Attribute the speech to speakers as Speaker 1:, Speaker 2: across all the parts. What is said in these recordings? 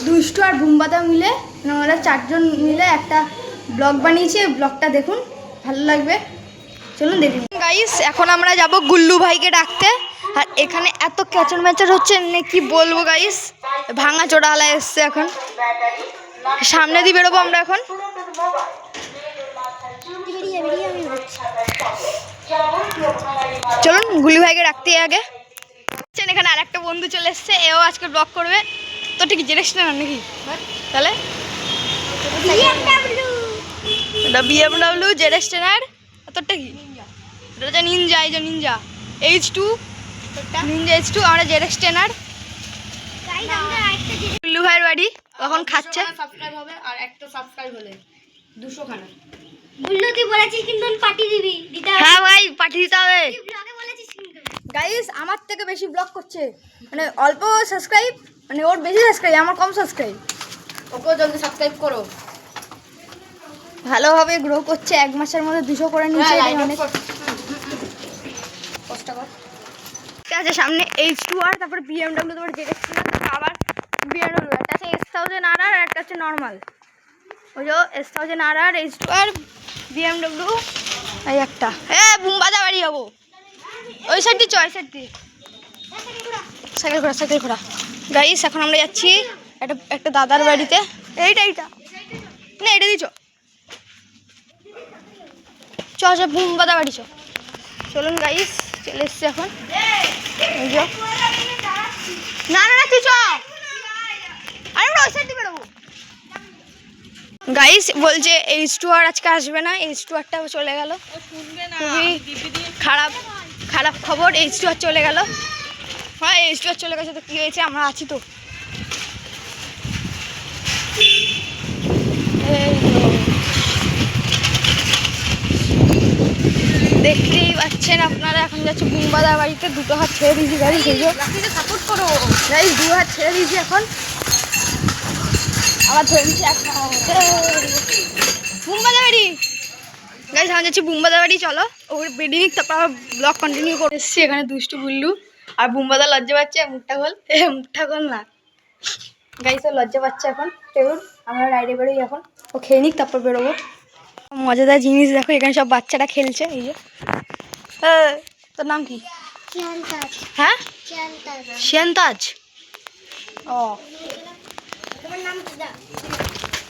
Speaker 1: দুষ্টু আর বুম্বাদা মিলে আমরা 4 জন মিলে একটা ব্লগ বানিয়েছি। ব্লগটা দেখুন, ভালো লাগবে, চলুন দেখুন। গাইস এখন আমরা যাব গুল্লু ভাইকে ডাকতে। আর এখানে এত ক্যাচর ম্যাচর হচ্ছে না কি বলবো গাইস, ভাঙা চোড়ালা এসছে। এখন সামনে দিয়ে বেরোবো আমরা এখন। চলুন গুল্লু ভাইকে ডাকতে আগে। এখানে আর একটা বন্ধু চলে এসছে, এও আজকে ব্লগ করবে। তো ঠিক জেরেক্স না নাকি তাহলে এটা BMW জেরেক্স টেনার। তোরটা কি? এটা হচ্ছে নিনজা, এই যে নিনজা H2 নিনজা H2। আমরা জেরেক্স টেনার। গুল্লু ভাইয়ের বাড়ি তখন খাচ্ছে।
Speaker 2: সাবস্ক্রাইব হবে আর একটা সাবস্ক্রাইব হলে 200 খানা।
Speaker 3: গুল্লু তুই বলেছিস কিন্তু পার্টি দিবি, দিতে হবে।
Speaker 1: হ্যাঁ ভাই পাঠিয়ে দিতে হবে।
Speaker 3: তুই ব্লগে বলেছিস কিন্তু।
Speaker 1: গাইস আমার থেকে বেশি ব্লগ করছে, মানে অল্প সাবস্ক্রাইব, মানে ওর বেশি সাবস্ক্রাইব, আমার কম সাবস্ক্রাইব।
Speaker 2: ওকেও জলদি সাবস্ক্রাইব করো।
Speaker 1: ভালোভাবে গ্রো করছে, 1 মাসের মধ্যে 200 করে নিয়েছে। অনেক
Speaker 2: কষ্ট কর।
Speaker 1: আছে সামনে H2 আর তারপর BMW, তারপর জেরেক্স টেনার, আবার BMW। একটা আছে S1000 আর একটা হচ্ছে নর্মাল। ওই যে S1000 আর H2 আর BMW এই একটা। বুম্বাদা বাড়ি যাবো, ওই সাইড দিয়ে ওই সাইড দিয়ে সাইকেল ঘোরা। গাইস এখন আমরা যাচ্ছি একটা দাদার বাড়িতে। এইটা না, এটা দিছ চ বুম্বাদা বাড়ি চ। চলুন গাইস চলে এসছি এখন। না তুই চ, আরে আমরা ওই সাইড দিয়ে বেরোবো। গাইস বলছে H2 আর আজকে আসবে না, H2 আরটা চলে গেল। খুবই খারাপ খবর, H2 আর চলে গেল। হ্যাঁ H2 আর চলে গেছে তো কি হয়েছে, আমরা আছি তো। দেখতেই পাচ্ছেন আপনারা, এখন যাচ্ছে বুম্বাদার বাড়িতে। 2 হাত ছেড়ে দিয়েছি গাড়ি, সেই
Speaker 2: সাপোর্ট করো
Speaker 1: গাইস 2 হাত ছেড়ে দিয়েছি এখন। আবার ধরে নিচ্ছি বুম্বাদা বাড়ি। গাইস এখন যাচ্ছি বুম্বাদা বাড়ি, চলো ওর বেডিং, তারপর আবার ব্লগ কন্টিনিউ করে এসেছি। এখানে দুষ্টু গুল্লু আর বুম্বাদা লজ্জা পাচ্ছে, মুখটা খোল না। গাইস ও লজ্জা পাচ্ছে এখন। চলুন আমরা রাইডে বেরোই এখন, ও খেয়ে নিক তারপর বেরোবো। মজাদার জিনিস দেখো, এখানে সব বাচ্চারা খেলছে। এই যে তোর নাম কি? হ্যাঁ শিয়ান্তাজ। ও
Speaker 3: তোমার নাম কি?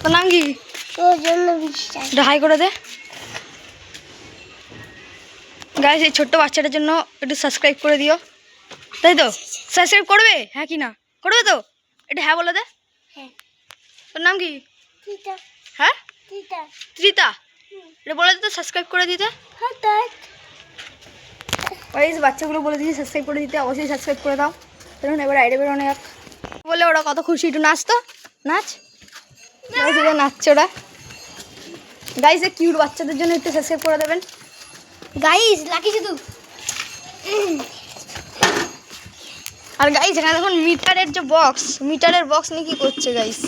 Speaker 1: তোর নাম কি? হাই করে দে গাইস। এই ছোট্ট বাচ্চাটার জন্য একটু সাবস্ক্রাইব করে দিও, তাই তো? সাবস্ক্রাইব করবে হ্যাঁ কি না করবে তো? এটা হ্যাঁ বলে দে। তোর নাম কি? হ্যাঁ ত্রিতা। এটা বলে দিতে সাবস্ক্রাইব করে দিতে। গাইস বাচ্চাগুলো বলে দিয়েছি সাবস্ক্রাইব করে দিতে, অবশ্যই সাবস্ক্রাইব করে দাও। চলুন এবার রাইডে বেরোনো যাক। বলে ওরা কত খুশি, একটু নাচ তো, নাচ নাচছে ওরা। গাইস এই কিউট বাচ্চাদের জন্য একটু সাবস্ক্রাইব করে দেবেন
Speaker 3: গাইস। লাকি শুধু
Speaker 1: আর গাইস এখানে দেখুন মিটারের যে মিটারের বক্স নিয়ে কি করছে গাইস।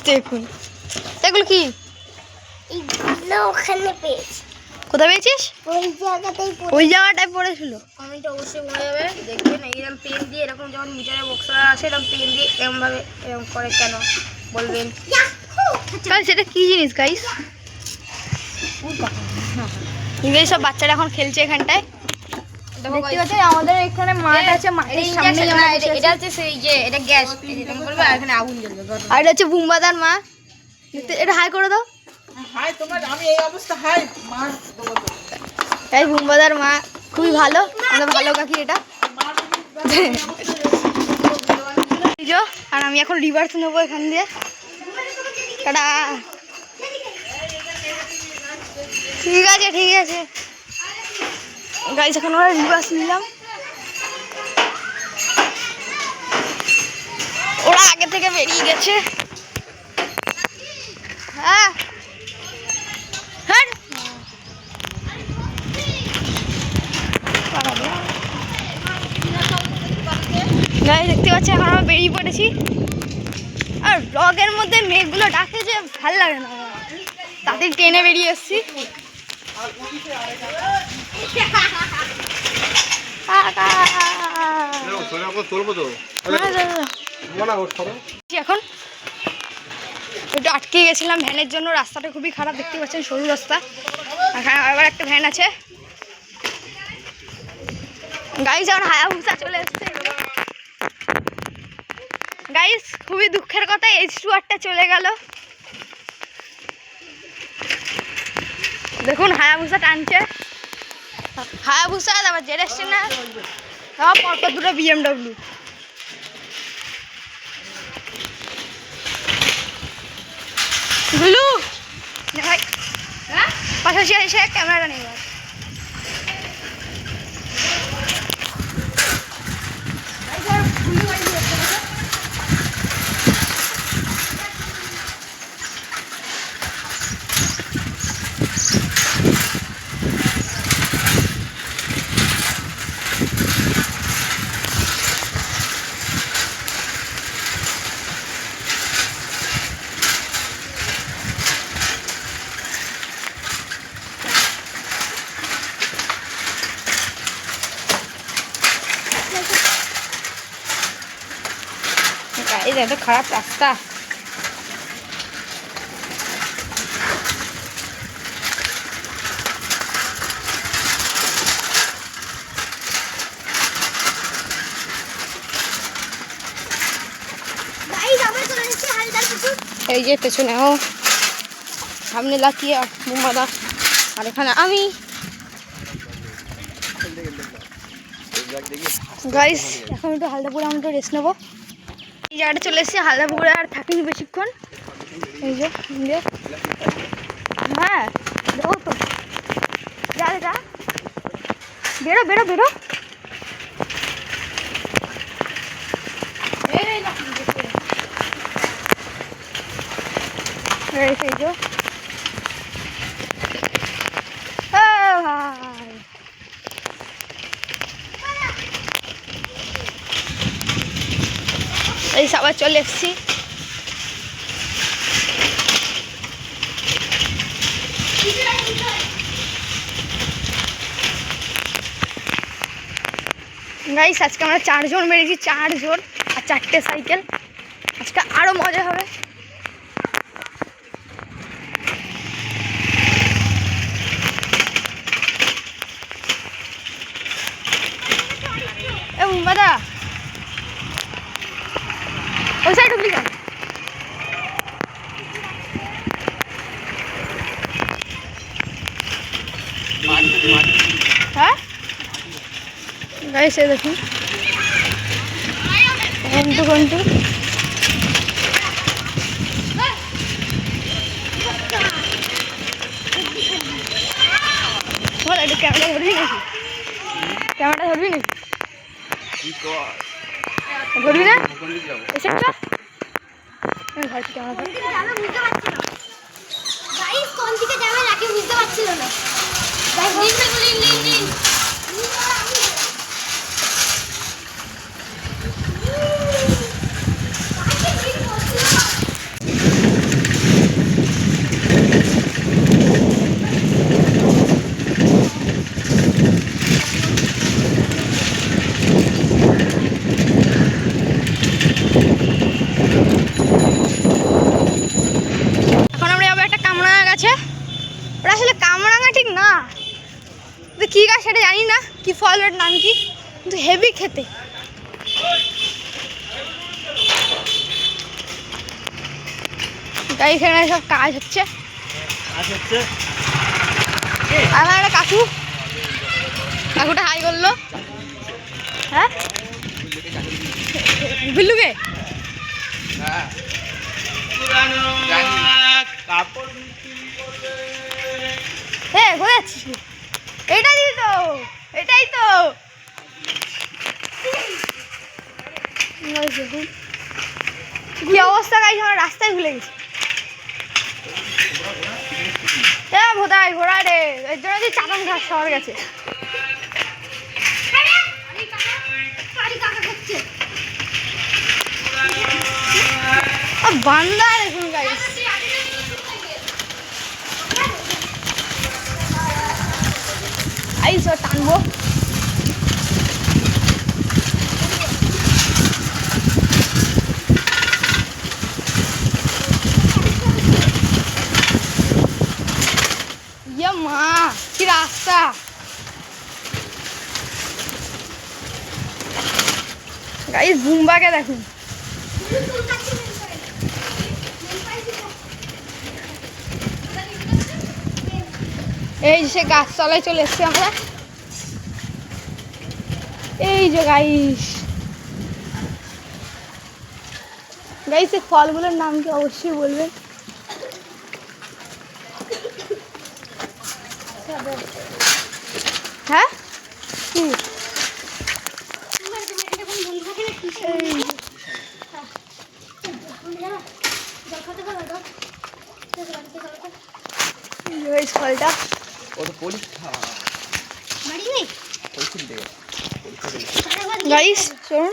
Speaker 1: দেখুন এগুলো কি?
Speaker 3: ওখানে পেয়েছি।
Speaker 1: কোথায় পেয়েছিস? ওই জায়গাটায় পড়েছিল।
Speaker 2: কমেন্ট অবশ্যই মনে যাবে, দেখবেন এইরকম পেন দিয়ে এরকম যখন মিটারের বক্সরা আসে এরকম পেন দিয়ে এরকমভাবে এরকম করে কেন বলবেন।
Speaker 1: সেটা কি জিনিস গাইস? সব বাচ্চারা এখন খেলছে এখানটায়। দেখতে পাচ্ছেন আমাদের এখানে মাঠ আছে, মাঠের সামনে
Speaker 2: এটা হচ্ছে সেই যে এটা গ্যাস এরকম করবে আর এখানে আগুন জ্বলবে।
Speaker 1: আর এটা হচ্ছে বুম্বাদার মা। এটা হাই করে দাও।
Speaker 4: হাই তোমার, আমি এই অবস্থা হাই মার দেবো তো।
Speaker 1: এই বুম্বাদার মা খুবই ভালো, আমাদের ভালো কাকি এটা। আর আমি এখন রিভার্স নেবো এখান দিয়ে। টাটা। ঠিক আছে গাইস এখন ওরা রিভার্স নিলাম। ওরা আগে থেকে বেরিয়ে গেছে। হ্যাঁ দেখতে পাচ্ছি এখন আমরা বেরিয়ে পড়েছি। আর ব্লগের মধ্যে মেঘগুলো ডাকে যে ভাল লাগে না, তাদের ট্রেনে বেরিয়ে এসছি।
Speaker 4: তোলবো তো
Speaker 1: এখন একটু আটকে গেছিলাম ভ্যানের জন্য, রাস্তাটা খুবই খারাপ, দেখতে পাচ্ছেন সরু রাস্তা। এখানে আবার একটা ভ্যান আছে গাইস, এখন হায়াবুসা চলে এসছে গাইস। খুবই দুঃখের কথা, H2R চলে গেল। দেখুন হায়াবুসা টানছে, হায়াবুসা তারপর জেড না, তারপর পরপর দুটো BMW। গুলু ভাই পাশাপাশি এসে ক্যামেরাটা নেই। এই যে এত খারাপ রাস্তা। এই যে পেছনে ও, সামনে লাকিয়ে আর মুম্বাদা, আর এখানে আমি। গাইস এখন একটু হালদাপুরে আমি একটু রেস্ট নেবো। এই জায়গাটা চলে এসেছি হালদাপুরে, আর থাকিনি বেশিক্ষণ। এই যে হ্যাঁ দেখো তো, যা যা বেরো বেরো বেরো। এই যে ভাই এই সবার চলে এসেছি। গাইস আজকে আমরা 4 জন বেরিয়েছি, 4 জন আর 4টে সাইকেল। আজকে আরো মজা হবে। দাদা ওই সাইড ঢুকলি কেন? হ্যাঁ গাইস এই দেখুন ঘন্টু ঘন্টু একটু ক্যামেরা ধরবি নাকি? ক্যামেরা ধরবি নাকি? ধরবি না এসে
Speaker 3: কোন দিকে যাবে নাকি বুঝতে পারছিল না।
Speaker 1: কি গাছ সেটা জানি না, কি ফলের নাম কি, কিন্তু হেভি খেতে। এখানে সব কাজ হচ্ছে। আমার একটা কাকু, কাকুটা হাই করলো। হ্যাঁ বিল্লুকে হ্যাঁ কোথায় যাচ্ছিস? এটাই তো, এটাই তো। কি অবস্থা গাইস, আমার রাস্তায় ভুলে গেছি। ভোদাই ঘোড়া রে, এর জন্য তুই চাতান ঘাস শহর গেছে। বান্দা দেখুন গাইস, আইস টানবো। গাইস বুম্বাকে দেখুন। এই যে গাছতলায় চলে এসছি আমরা। এই যে গাইস গাইস এই ফলগুলোর নাম কি অবশ্যই বলবেন। হ্যাঁ কি এই ফলটা গাইস শুনুন,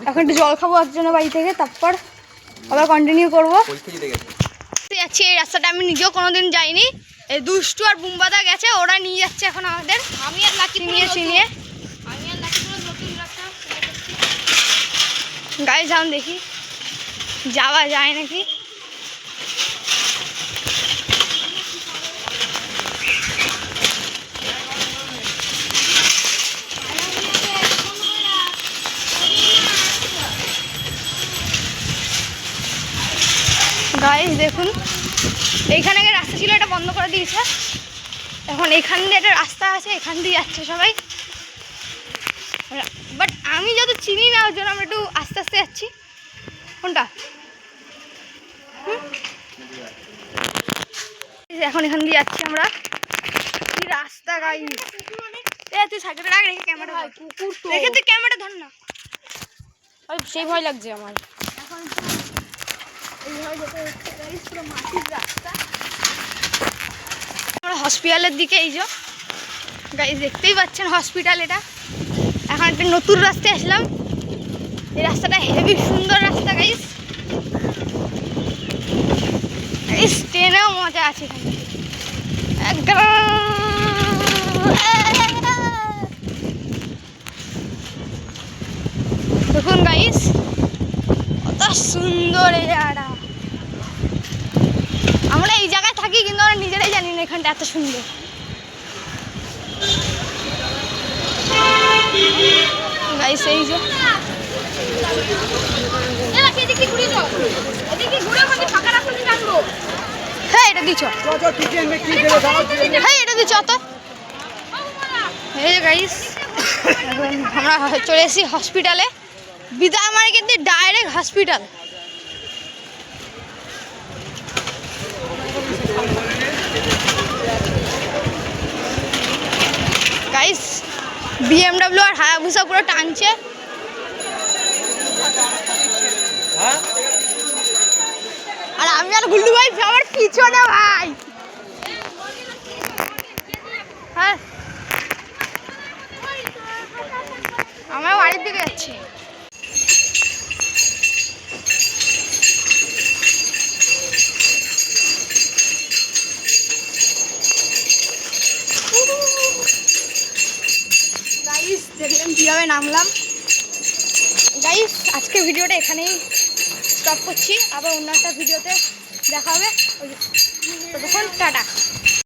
Speaker 1: এখন একটু জল খাবো একজনের বাড়ি থেকে, তারপর আবার কন্টিনিউ করবো। যাচ্ছি এই রাস্তাটা আমি নিজেও কোনোদিন যাইনি। এই দুষ্টু আর বুম্বাদা গেছে, ওরা নিয়ে যাচ্ছে এখন আমাদের।
Speaker 2: আমি আর লাকি
Speaker 1: চিনিয়ে চিনিয়ে
Speaker 2: নতুন রাস্তা
Speaker 1: গাইস যান দেখি যাওয়া যায় নাকি। গাইস দেখুন, এইখানে আগে রাস্তা ছিল, এটা বন্ধ করে দিয়েছে। এখন এখান দিয়ে একটা রাস্তা আছে, এখান দিয়ে যাচ্ছে সবাই। বাট আমি যত চিনি না ওর জন্য আমরা একটু আস্তে আস্তে যাচ্ছি। কোনটা এখন এখান দিয়ে যাচ্ছি আমরা। কি রাস্তা গাইস! তুই সাইকেলটা রাখ, রেখে ক্যামেরা ধর।
Speaker 2: কুকুর তো
Speaker 1: রেখে তুই ক্যামেরাটা ধর না।
Speaker 2: সেই ভয় লাগছে আমার।
Speaker 1: এখন এইভাবে যেতে হচ্ছে গাইস, পুরো মাটির রাস্তা। আমরা হসপিটালের দিকে, এই যে গাইস দেখতেই পাচ্ছেন হসপিটাল। এটা এখন একটা নতুন রাস্তায় আসলাম। এই রাস্তাটা হেভি সুন্দর রাস্তা গাইস। গাইস ট্রেনেও মজা আছে এখানে। দেখুন গাইস কত সুন্দর এই জায়গাটা। আমরা এই জায়গায় থাকি কিন্তু আমরা নিজেরাই জানি না এখানটা এত সুন্দর। গাইস এই যে হ্যাঁ এটা দিচ্ছ, হ্যাঁ এটা দিচ্ছ তো। এই যে গাইস আমরা চলে এসেছি হসপিটালে, বিদায় আমার কিন্তু ডাইরেক্ট হসপিটাল। গাইস BMW আর হায়াবুসা পুরো টানছে। আর আমি আর গুল্লু ভাই আমার পিছনে ভাই। হ্যাঁ আমার বাড়ির দিকে যাচ্ছি। গাইস দেখলেন কীভাবে নামলাম। গাইস আজকে ভিডিওটা এখানেই স্টপ করছি, আবার অন্য একটা ভিডিওতে দেখা হবে। ততক্ষণ টাটা।